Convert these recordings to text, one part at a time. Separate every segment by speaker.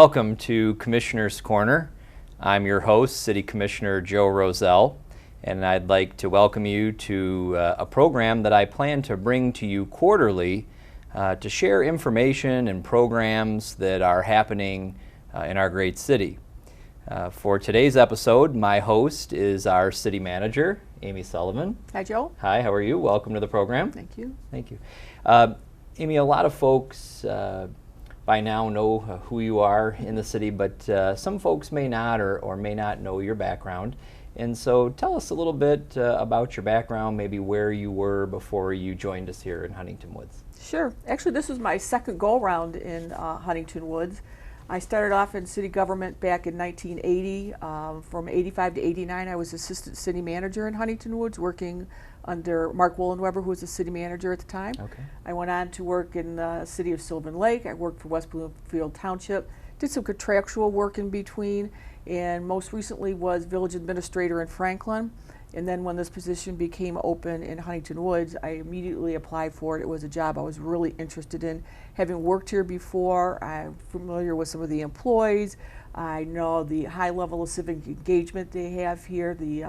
Speaker 1: Welcome to Commissioner's Corner. I'm your host, City Commissioner Joe Rozell, and I'd like to welcome you to a program that I plan to bring to you quarterly to share information and programs that are happening in our great city. For today's episode, my host is our City Manager, Amy Sullivan.
Speaker 2: Hi, Joe.
Speaker 1: Hi, how are you? Welcome to the program.
Speaker 2: Thank you.
Speaker 1: Thank you. Amy, a lot of folks by now know who you are in the city, but some folks may not or may not know your background. And so tell us a little bit about your background, maybe where you were before you joined us here in Huntington Woods.
Speaker 2: Sure. Actually, this is my second go-around in Huntington Woods. I started off in city government back in 1980. From 85 to 89, I was assistant city manager in Huntington Woods, working under Mark Wollenweber, who was the city manager at the time.
Speaker 1: Okay.
Speaker 2: I went on to work in the city of Sylvan Lake. I worked for West Bloomfield Township, did some contractual work in between, and most recently was village administrator in Franklin. And then when this position became open in Huntington Woods, I immediately applied for it. It was a job I was really interested in. Having worked here before, I'm familiar with some of the employees. I know the high level of civic engagement they have here, the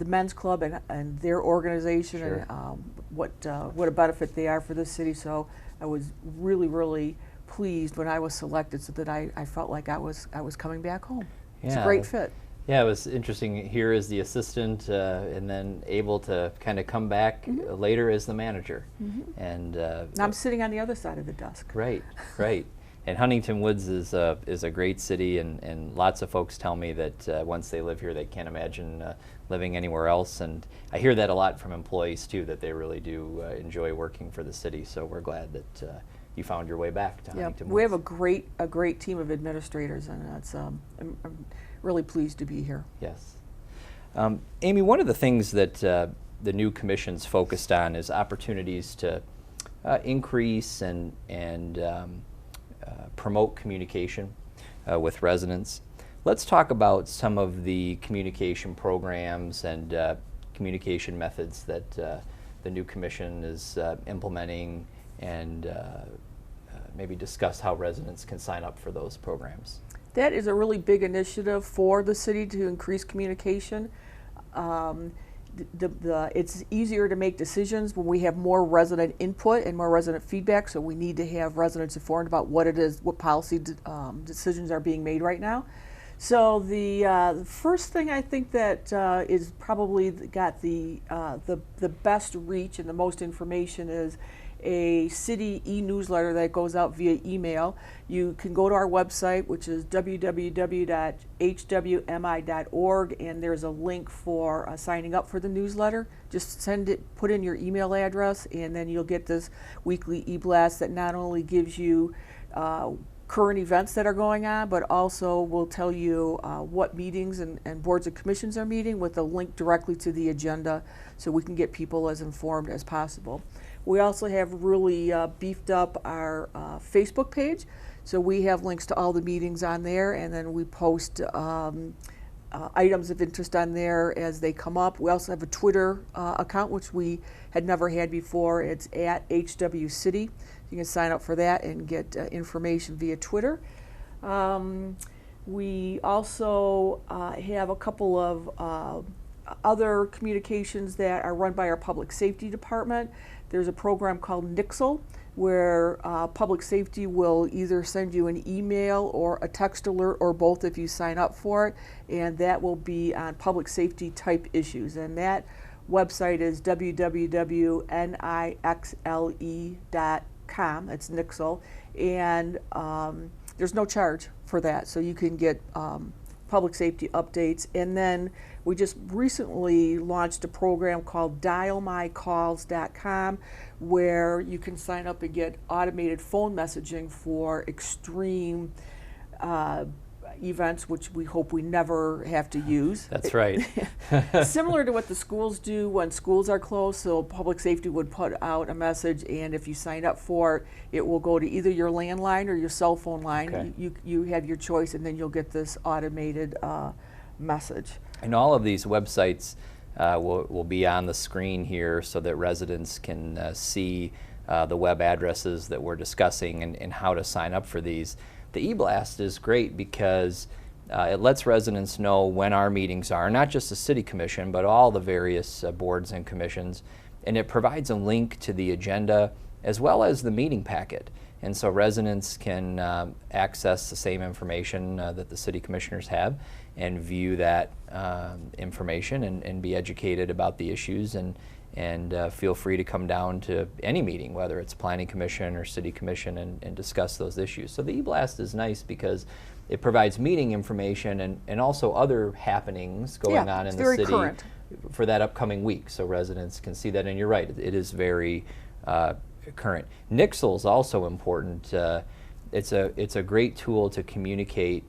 Speaker 2: men's club and their organization.
Speaker 1: Sure.
Speaker 2: And what a benefit they are for the city. So I was really pleased when I was selected, so that I felt like I was coming back home.
Speaker 1: Yeah.
Speaker 2: It's a great fit.
Speaker 1: Yeah, it was interesting here as the assistant and then able to kind of come back later as the manager. And
Speaker 2: I'm sitting on the other side of the desk.
Speaker 1: Right. And Huntington Woods is a great city, and lots of folks tell me that once they live here, they can't imagine living anywhere else. And I hear that a lot from employees too, that they really do enjoy working for the city. So we're glad that you found your way back to Huntington Woods.
Speaker 2: We have a great team of administrators, and it's I'm really pleased to be here.
Speaker 1: Yes. Amy, one of the things that the new commission's focused on is opportunities to increase and promote communication with residents. Let's talk about some of the communication programs and communication methods that the new commission is implementing, and maybe discuss how residents can sign up for those programs.
Speaker 2: That is a really big initiative for the city to increase communication. It's easier to make decisions when we have more resident input and more resident feedback, so we need to have residents informed about what it is, what policy decisions are being made right now. So the first thing I think that is probably got the best reach and the most information is a city e-newsletter that goes out via email. You can go to our website, which is www.hwmi.org, and there's a link for signing up for the newsletter. Just put in your email address, and then you'll get this weekly e-blast that not only gives you current events that are going on, but also will tell you what meetings and boards and commissions are meeting, with a link directly to the agenda, so we can get people as informed as possible. We also have really beefed up our Facebook page, so we have links to all the meetings on there, and then we post items of interest on there as they come up. We also have a Twitter account, which we had never had before. It's at HW City. You can sign up for that and get information via Twitter. We also have a couple of other communications that are run by our public safety department. There's a program called Nixle, where public safety will either send you an email or a text alert, or both if you sign up for it, and that will be on public safety type issues. And that website is www.nixle.com. It's Nixle, and there's no charge for that, so you can get public safety updates. And then we just recently launched a program called dialmycalls.com, where you can sign up and get automated phone messaging for extreme events, which we hope we never have to use.
Speaker 1: That's right.
Speaker 2: Similar to what the schools do when schools are closed, so public safety would put out a message, and if you sign up for it, it will go to either your landline or your cell phone line.
Speaker 1: Okay.
Speaker 2: You have your choice, and then you'll get this automated message.
Speaker 1: And all of these websites will be on the screen here, so that residents can see the web addresses that we're discussing and how to sign up for these. The e-blast is great because it lets residents know when our meetings are, not just the City Commission, but all the various boards and commissions, and it provides a link to the agenda as well as the meeting packet. And so residents can access the same information that the city commissioners have and view that information and be educated about the issues, and feel free to come down to any meeting, whether it's Planning Commission or City Commission, and discuss those issues. So the e-blast is nice because it provides meeting information and also other happenings going on in the city
Speaker 2: current
Speaker 1: for that upcoming week, so residents can see that. And you're right, it is very current. Nixle is also important. It's a great tool to communicate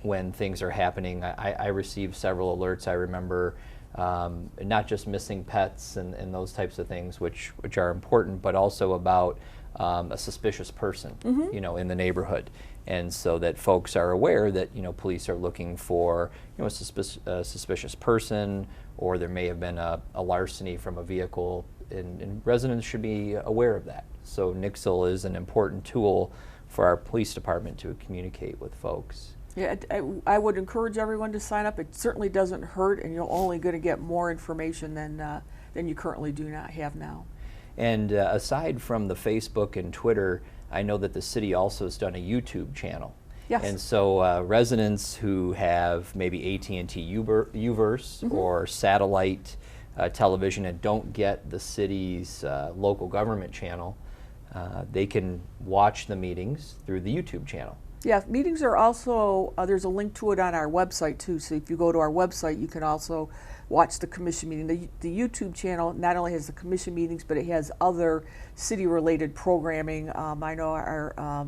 Speaker 1: when things are happening. I received several alerts. I remember not just missing pets and those types of things, which are important, but also about a suspicious person, you know, in the neighborhood, and so that folks are aware that, you know, police are looking for, you know, a suspicious person, or there may have been a larceny from a vehicle, and residents should be aware of that. So Nixle is an important tool for our police department to communicate with folks.
Speaker 2: Yeah, I would encourage everyone to sign up. It certainly doesn't hurt, and you're only going to get more information than you currently do not have now. And
Speaker 1: aside from the Facebook and Twitter, I know that the city also has done a YouTube channel.
Speaker 2: Yes.
Speaker 1: And so residents who have maybe AT&T Uverse or satellite television and don't get the city's local government channel, they can watch the meetings through the YouTube channel.
Speaker 2: Yeah, meetings are also, there's a link to it on our website too, so if you go to our website you can also watch the commission meeting. The YouTube channel not only has the commission meetings, but it has other city-related programming. I know our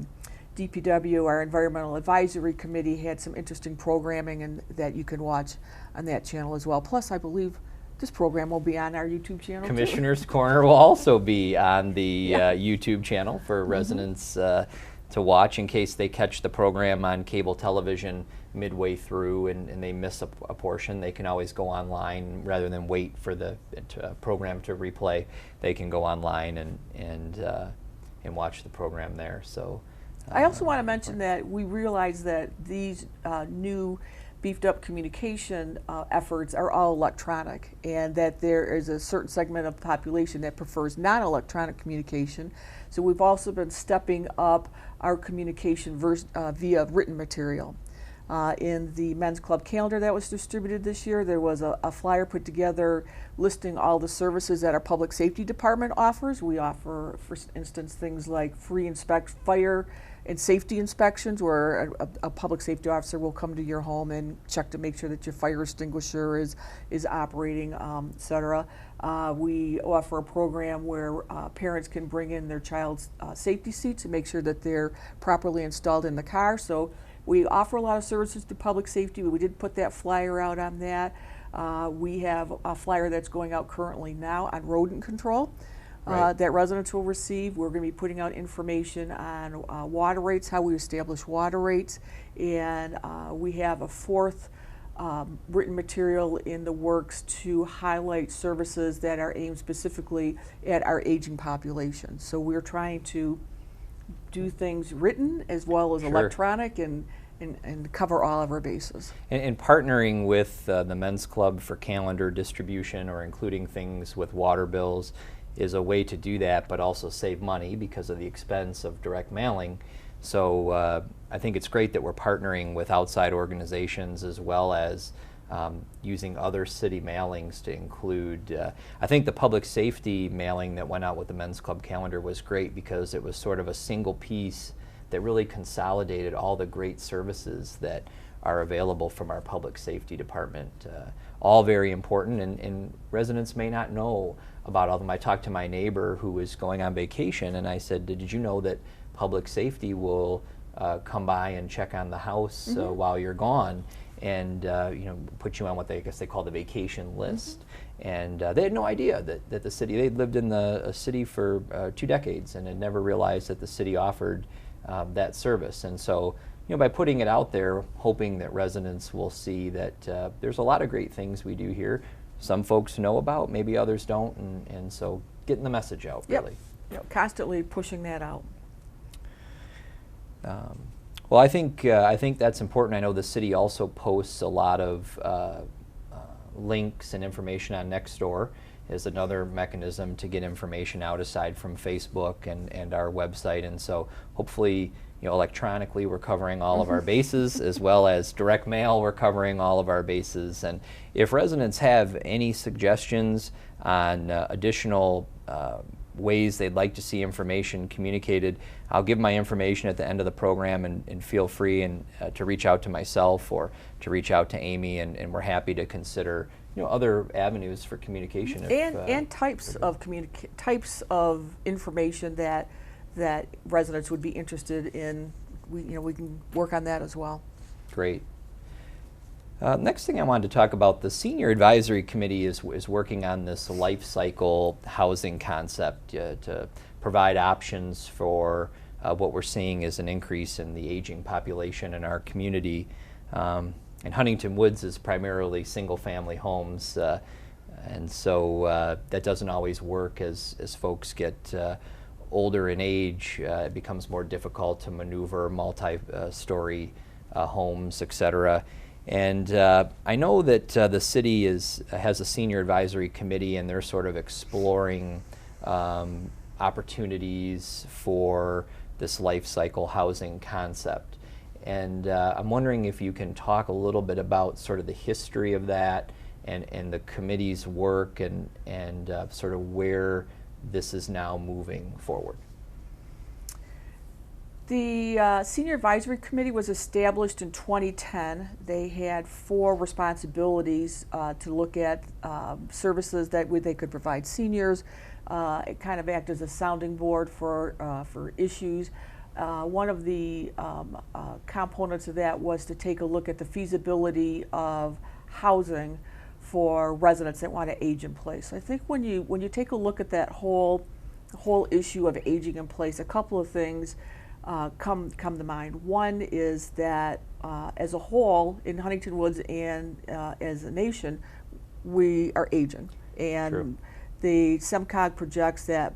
Speaker 2: DPW, our Environmental Advisory Committee, had some interesting programming and that you can watch on that channel as well. Plus, I believe this program will be on our YouTube channel
Speaker 1: Commissioner's Corner will also be on the YouTube channel for residents to watch in case they catch the program on cable television midway through and they miss a portion. They can always go online rather than wait for the program to replay. They can go online and watch the program there. So
Speaker 2: I also want to mention that we realize that these new beefed up communication efforts are all electronic, and that there is a certain segment of the population that prefers non-electronic communication. So we've also been stepping up our communication via written material. In the Men's Club calendar that was distributed this year, there was a flyer put together listing all the services that our public safety department offers. We offer, for instance, things like free fire and safety inspections, where a public safety officer will come to your home and check to make sure that your fire extinguisher is operating, etc. We offer a program where parents can bring in their child's safety seats to make sure that they're properly installed in the car. So we offer a lot of services to public safety. We did put that flyer out on that. We have a flyer that's going out currently now on rodent control. That residents will receive. We're going to be putting out information on water rates, how we establish water rates, and we have a fourth written material in the works to highlight services that are aimed specifically at our aging population. So we're trying to do things written as well as electronic and cover all of our bases.
Speaker 1: And partnering with the Men's Club for calendar distribution or including things with water bills is a way to do that, but also save money because of the expense of direct mailing. So I think it's great that we're partnering with outside organizations as well as using other city mailings to include. I think the public safety mailing that went out with the Men's Club calendar was great because it was sort of a single piece that really consolidated all the great services that are available from our public safety department. All very important, and residents may not know about all of them. I talked to my neighbor who was going on vacation, and I said, did you know that public safety will come by and check on the house while you're gone, and you know, put you on what I guess they call the vacation list. And they had no idea that the city, they'd lived in the city for 2 decades and had never realized that the city offered that service. And so, you know, by putting it out there, hoping that residents will see that there's a lot of great things we do here. Some folks know about, maybe others don't, and so getting the message out, really.
Speaker 2: Yep, constantly pushing that out.
Speaker 1: Well, I think that's important. I know the city also posts a lot of links and information on Nextdoor is another mechanism to get information out aside from Facebook and our website. And so hopefully, electronically we're covering all of our bases, as well as direct mail we're covering all of our bases. And if residents have any suggestions on additional ways they'd like to see information communicated, I'll give my information at the end of the program, and feel free to reach out to myself or to reach out to Amy, and we're happy to consider other avenues for communication.
Speaker 2: And types of information that residents would be interested in. We can work on that as well.
Speaker 1: Great. Next thing I wanted to talk about, the Senior Advisory Committee is working on this life cycle housing concept to provide options for what we're seeing is an increase in the aging population in our community. And Huntington Woods is primarily single-family homes, and so that doesn't always work as folks get older in age. It becomes more difficult to maneuver multi-story homes, etc. And I know that the city has a senior advisory committee, and they're sort of exploring opportunities for this life cycle housing concept. And I'm wondering if you can talk a little bit about sort of the history of that and the committee's work and sort of where this is now moving forward.
Speaker 2: The Senior Advisory Committee was established in 2010. They had 4 responsibilities to look at services that they could provide seniors. It kind of act as a sounding board for issues. One of the components of that was to take a look at the feasibility of housing for residents that want to age in place. I think when you take a look at that whole issue of aging in place, a couple of things come to mind. One is that as a whole in Huntington Woods and as a nation, we are aging, and
Speaker 1: True.
Speaker 2: the SEMCOG projects that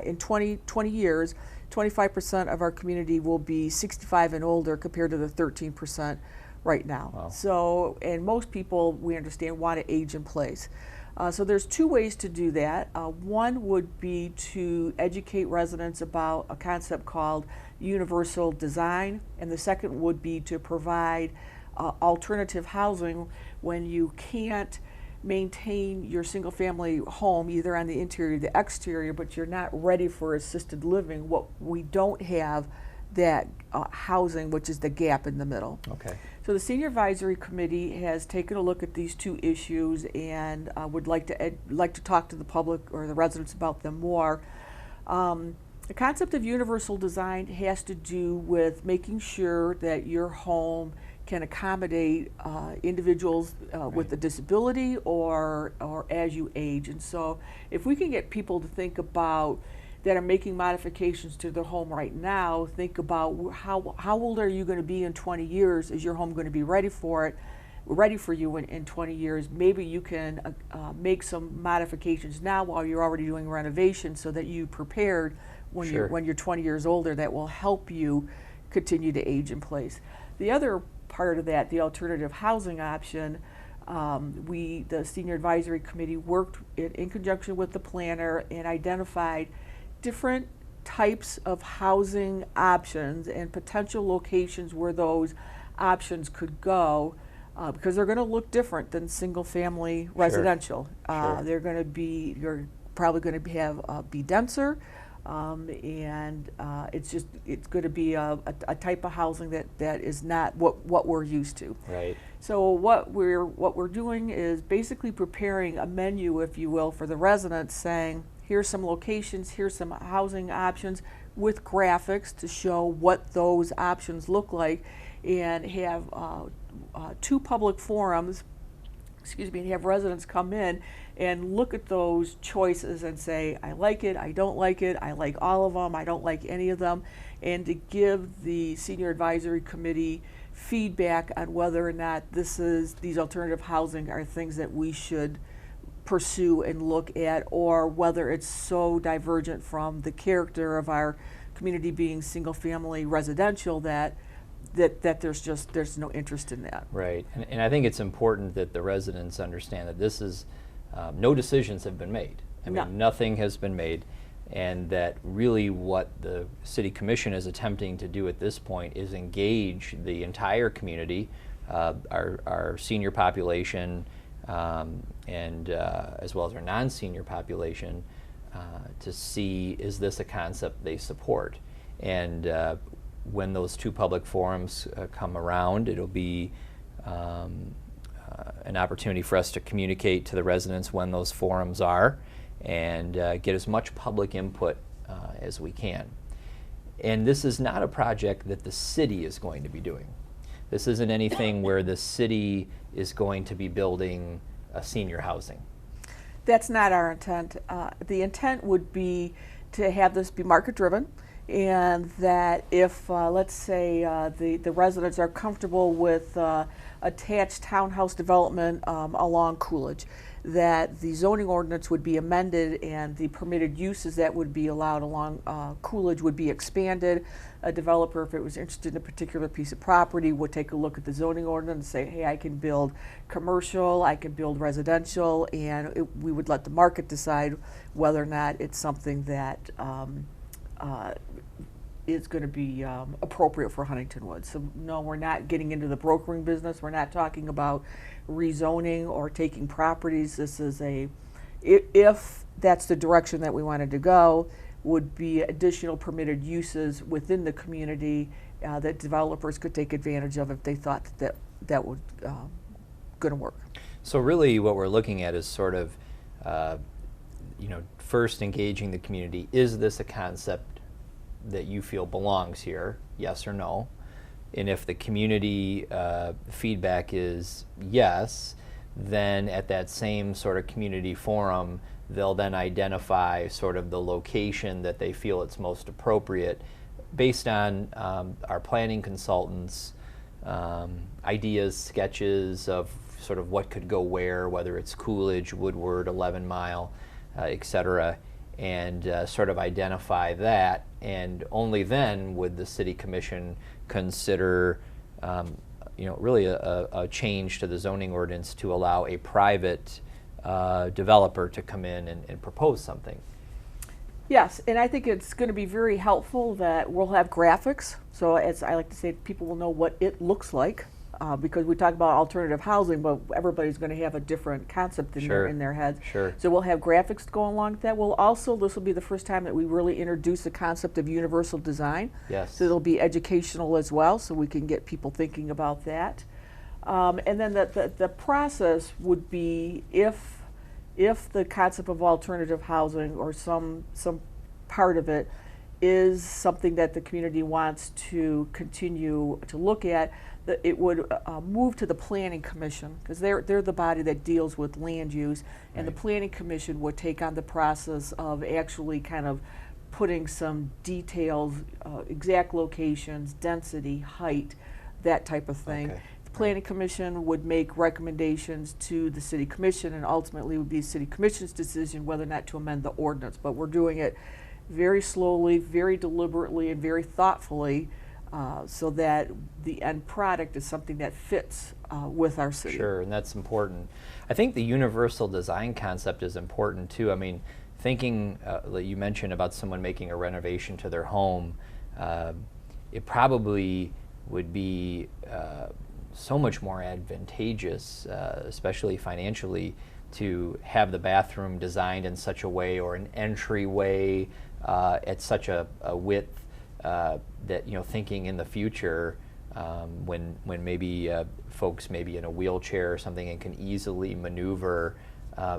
Speaker 2: in 20 years, 25% of our community will be 65 and older compared to the 13% right now.
Speaker 1: Wow.
Speaker 2: So, and most people, we understand, want to age in place. So there's 2 ways to do that. One would be to educate residents about a concept called universal design, and the second would be to provide alternative housing when you can't maintain your single family home either on the interior or the exterior, but you're not ready for assisted living. What we don't have that housing, which is the gap in the middle.
Speaker 1: Okay.
Speaker 2: So the Senior Advisory Committee has taken a look at these 2 issues and would like to talk to the public or the residents about them more. The concept of universal design has to do with making sure that your home can accommodate individuals with a disability or as you age. And so if we can get people to think about that are making modifications to their home right now, think about how old are you going to be in 20 years? Is your home going to be ready for you in 20 years? Maybe you can make some modifications now while you're already doing renovation so that you prepared when
Speaker 1: Sure.
Speaker 2: you're 20 years older. That will help you continue to age in place. The other part of that, the alternative housing option, the Senior Advisory Committee worked in conjunction with the planner and identified different types of housing options and potential locations where those options could go, because they're going to look different than single family residential.
Speaker 1: Sure.
Speaker 2: You're probably going to be denser, and it's going to be a type of housing that is not what we're used to.
Speaker 1: Right.
Speaker 2: So what we're doing is basically preparing a menu, if you will, for the residents, saying, here's some locations, here's some housing options with graphics to show what those options look like, and have 2 public forums, and have residents come in and look at those choices and say, I like it, I don't like it, I like all of them, I don't like any of them, and to give the Senior Advisory Committee feedback on whether or not these alternative housing are things that we should pursue and look at, or whether it's so divergent from the character of our community being single family residential that that there's no interest in that.
Speaker 1: Right, and I think it's important that the residents understand that this is, no decisions have been made. I mean, nothing has been made, and that really what the City Commission is attempting to do at this point is engage the entire community, our senior population, and as well as our non-senior population, to see, is this a concept they support? And when those two public forums come around, it'll be an opportunity for us to communicate to the residents when those forums are, and get as much public input as we can. And this is not a project that the city is going to be doing. This isn't anything where the city is going to be building a senior housing.
Speaker 2: That's not our intent. The intent would be to have this be market driven, and that if, let's say, the residents are comfortable with attached townhouse development along Coolidge, that the zoning ordinance would be amended and the permitted uses that would be allowed along Coolidge would be expanded. A developer, if it was interested in a particular piece of property, would take a look at the zoning ordinance and say, hey, I can build commercial, I can build residential, and we would let the market decide whether or not it's something that is going to be appropriate for Huntington Woods. So no, we're not getting into the brokering business. We're not talking about rezoning or taking properties. This is if that's the direction that we wanted to go, would be additional permitted uses within the community that developers could take advantage of if they thought that would going to work.
Speaker 1: So really what we're looking at is sort of, first engaging the community. Is this a concept that you feel belongs here, yes or no? And if the community feedback is yes, then at that same sort of community forum, they'll then identify sort of the location that they feel it's most appropriate based on our planning consultants' ideas, sketches of sort of what could go where, whether it's Coolidge, Woodward, 11 Mile, et cetera, and sort of identify that. And only then would the City Commission consider really a change to the zoning ordinance to allow a private developer to come in and propose something.
Speaker 2: Yes, and I think it's going to be very helpful that we'll have graphics. So as I like to say, people will know what it looks like, because we talk about alternative housing, but everybody's going to have a different concept in their heads.
Speaker 1: Sure.
Speaker 2: So we'll have graphics to go along with that. We'll also, this will be the first time that we really introduce the concept of universal design.
Speaker 1: Yes.
Speaker 2: So it'll be educational as well, so we can get people thinking about that. And then the process would be if the concept of alternative housing or some part of it is something that the community wants to continue to look at, that it would move to the Planning Commission, because they're the body that deals with land use, and the Planning Commission would take on the process of actually kind of putting some details, exact locations, density, height, that type of thing.
Speaker 1: Okay.
Speaker 2: The Planning Commission would make recommendations to the City Commission, and ultimately it would be the City Commission's decision whether or not to amend the ordinance. But we're doing it very slowly, very deliberately, and very thoughtfully, so that the end product is something that fits with our city.
Speaker 1: Sure, and that's important. I think the universal design concept is important too. I mean, thinking, like you mentioned about someone making a renovation to their home, it probably would be so much more advantageous, especially financially, to have the bathroom designed in such a way, or an entryway at such a width that, thinking in the future, when maybe folks maybe in a wheelchair or something and can easily maneuver,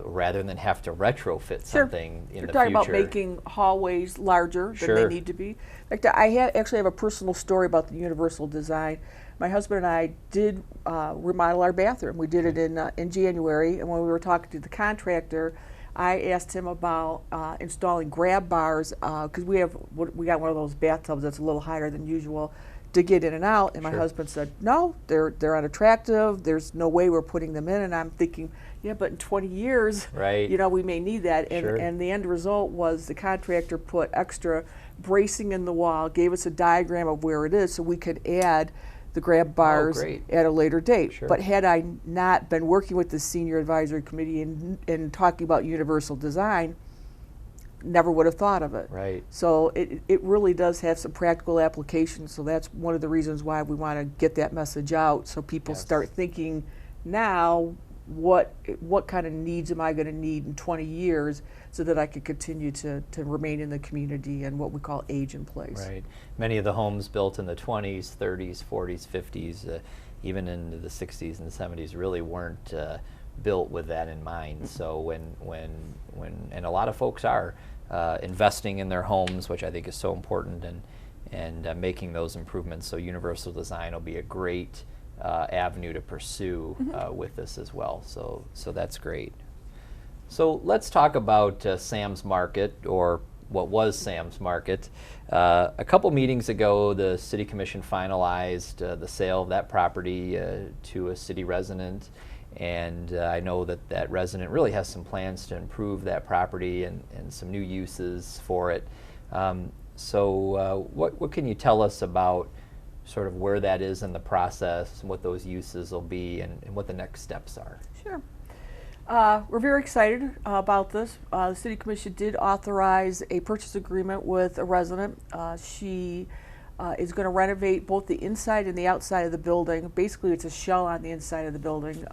Speaker 1: rather than have to retrofit something in the future.
Speaker 2: You're talking about making hallways larger than they need to be. In fact, I actually have a personal story about the universal design. My husband and I did remodel our bathroom. We did it in January, and when we were talking to the contractor, I asked him about installing grab bars, because we got one of those bathtubs that's a little higher than usual to get in and out. And my husband said, no, they're unattractive. There's no way we're putting them in. And I'm thinking, yeah, but in 20 years, we may need that. And the end result was the contractor put extra bracing in the wall, gave us a diagram of where it is so we could add the grab bars
Speaker 1: great.
Speaker 2: at a later date.
Speaker 1: Sure.
Speaker 2: But had I not been working with the Senior Advisory Committee and talking about universal design, never would have thought of it.
Speaker 1: Right.
Speaker 2: So it really does have some practical applications, so that's one of the reasons why we want to get that message out, so people
Speaker 1: Yes.
Speaker 2: start thinking now, what kind of needs am I going to need in 20 years so that I can continue to remain in the community and what we call age in place.
Speaker 1: Right. Many of the homes built in the 20s, 30s, 40s, 50s, even into the 60s and 70s really weren't built with that in mind. So when and a lot of folks are investing in their homes, which I think is so important, and making those improvements. So universal design will be a great avenue to pursue with this as well. So that's great. So let's talk about Sam's Market, or what was Sam's Market. A couple meetings ago, the City Commission finalized the sale of that property to a city resident, and I know that resident really has some plans to improve that property and some new uses for it. So what can you tell us about sort of where that is in the process and what those uses will be and what the next steps are?
Speaker 2: Sure. We're very excited about this. The City Commission did authorize a purchase agreement with a resident. She is going to renovate both the inside and the outside of the building. Basically, it's a shell on the inside of the building.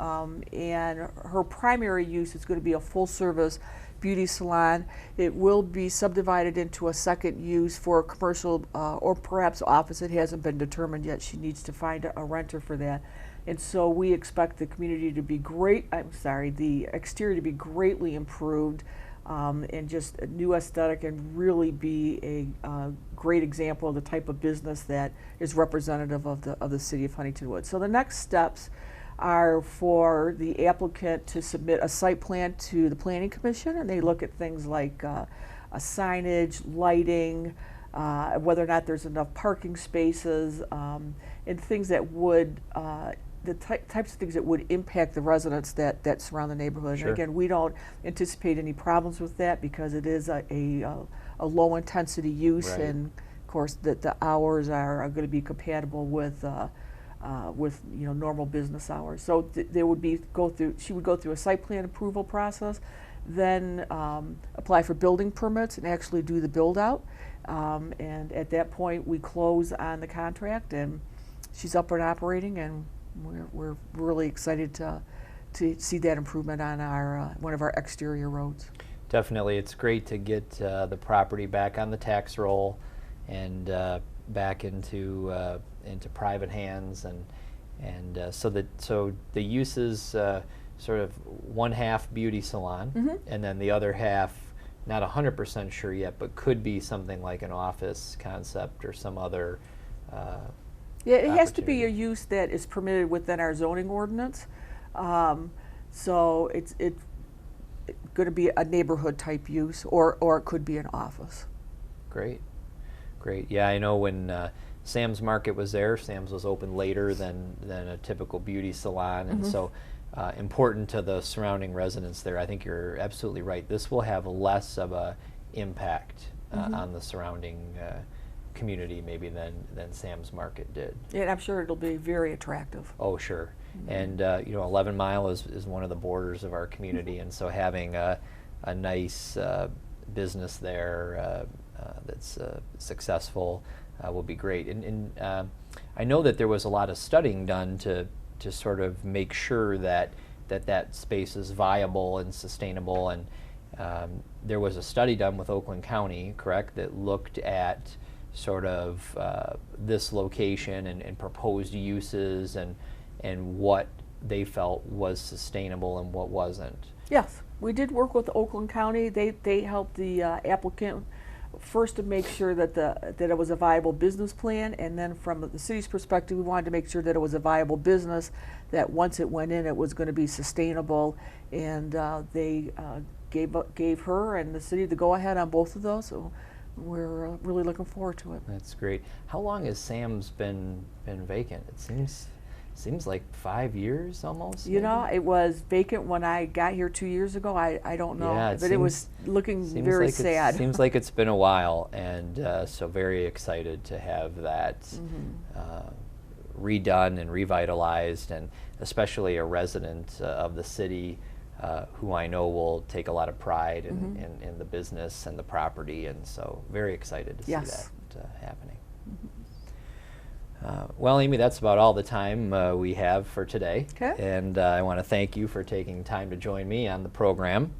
Speaker 2: And her primary use is going to be a full-service beauty salon. It will be subdivided into a second use for a commercial or perhaps office. It hasn't been determined yet. She needs to find a renter for that. And so we expect the community to be the exterior to be greatly improved and just a new aesthetic, and really be a great example of the type of business that is representative of the city of Huntington Woods. So the next steps are for the applicant to submit a site plan to the Planning Commission, and they look at things like a signage, lighting, whether or not there's enough parking spaces, and things that would the types of things that would impact the residents that surround the neighborhood.
Speaker 1: Sure.
Speaker 2: And again, we don't anticipate any problems with that because it is a low intensity use,
Speaker 1: Right.
Speaker 2: and of course that the hours are going to be compatible with normal business hours. So there would be she would go through a site plan approval process, then apply for building permits and actually do the build out. And at that point, we close on the contract, and she's up and operating, and we're really excited to see that improvement on our one of our exterior roads.
Speaker 1: Definitely, it's great to get the property back on the tax roll and back into private hands, and so the uses sort of one half beauty salon, and then the other half, not 100% sure yet, but could be something like an office concept or some other.
Speaker 2: Yeah, it has to be a use that is permitted within our zoning ordinance. So it's going to be a neighborhood type use, or it could be an office.
Speaker 1: Great. Yeah, I know when Sam's Market was there, Sam's was open later than a typical beauty salon, and so important to the surrounding residents there. I think you're absolutely right. This will have less of a impact on the surrounding community maybe than Sam's Market did.
Speaker 2: And I'm sure it'll be very attractive.
Speaker 1: Oh, sure. And 11 Mile is one of the borders of our community, and so having a nice business there that's successful will be great. And I know that there was a lot of studying done to sort of make sure that space is viable and sustainable, and there was a study done with Oakland County, correct, that looked at sort of this location and proposed uses and what they felt was sustainable and what wasn't.
Speaker 2: Yes, we did work with Oakland County. They helped the applicant first to make sure that it was a viable business plan, and then from the city's perspective, we wanted to make sure that it was a viable business, that once it went in, it was going to be sustainable, and they gave her and the city the go-ahead on both of those. So we're really looking forward to it.
Speaker 1: That's great. How long has Sam's been vacant? It seems like 5 years almost.
Speaker 2: You know, it was vacant when I got here 2 years ago. I don't know,
Speaker 1: yeah,
Speaker 2: but it was looking very
Speaker 1: like
Speaker 2: sad.
Speaker 1: Seems like it's been a while, and so very excited to have that redone and revitalized, and especially a resident of the city who I know will take a lot of pride in the business and the property, and so very excited to see that happening. Well, Amy, that's about all the time we have for today.
Speaker 2: Okay.
Speaker 1: And I want to thank you for taking time to join me on the program.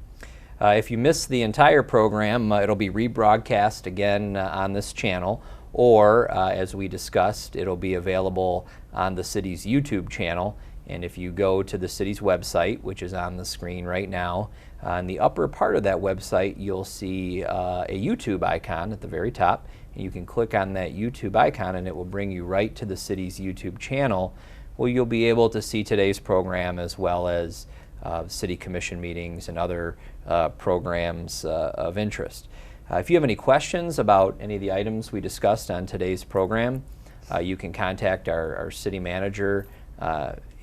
Speaker 1: If you missed the entire program, it'll be rebroadcast again on this channel, or as we discussed, it'll be available on the city's YouTube channel. And if you go to the city's website, which is on the screen right now, on the upper part of that website, you'll see a YouTube icon at the very top. And you can click on that YouTube icon and it will bring you right to the city's YouTube channel, where you'll be able to see today's program as well as city commission meetings and other programs of interest. If you have any questions about any of the items we discussed on today's program, you can contact our city manager,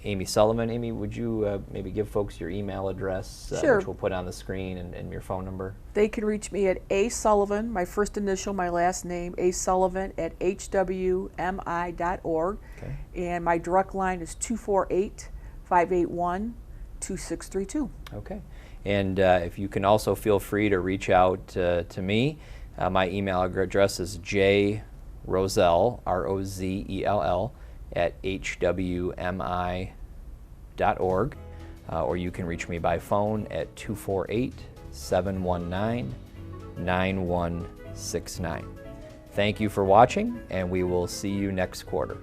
Speaker 1: Amy Sullivan. Amy, would you maybe give folks your email address,
Speaker 2: Sure.
Speaker 1: which we'll put on the screen, and your phone number?
Speaker 2: They can reach me at A Sullivan, my first initial, my last name, A Sullivan at hwmi.org.
Speaker 1: Okay.
Speaker 2: And my direct line is 248-581-2632.
Speaker 1: Okay. And if you can also feel free to reach out to me. My email address is jrozell, R-O-Z-E-L-L, at hwmi.org, or you can reach me by phone at 248-719-9169. Thank you for watching, and we will see you next quarter.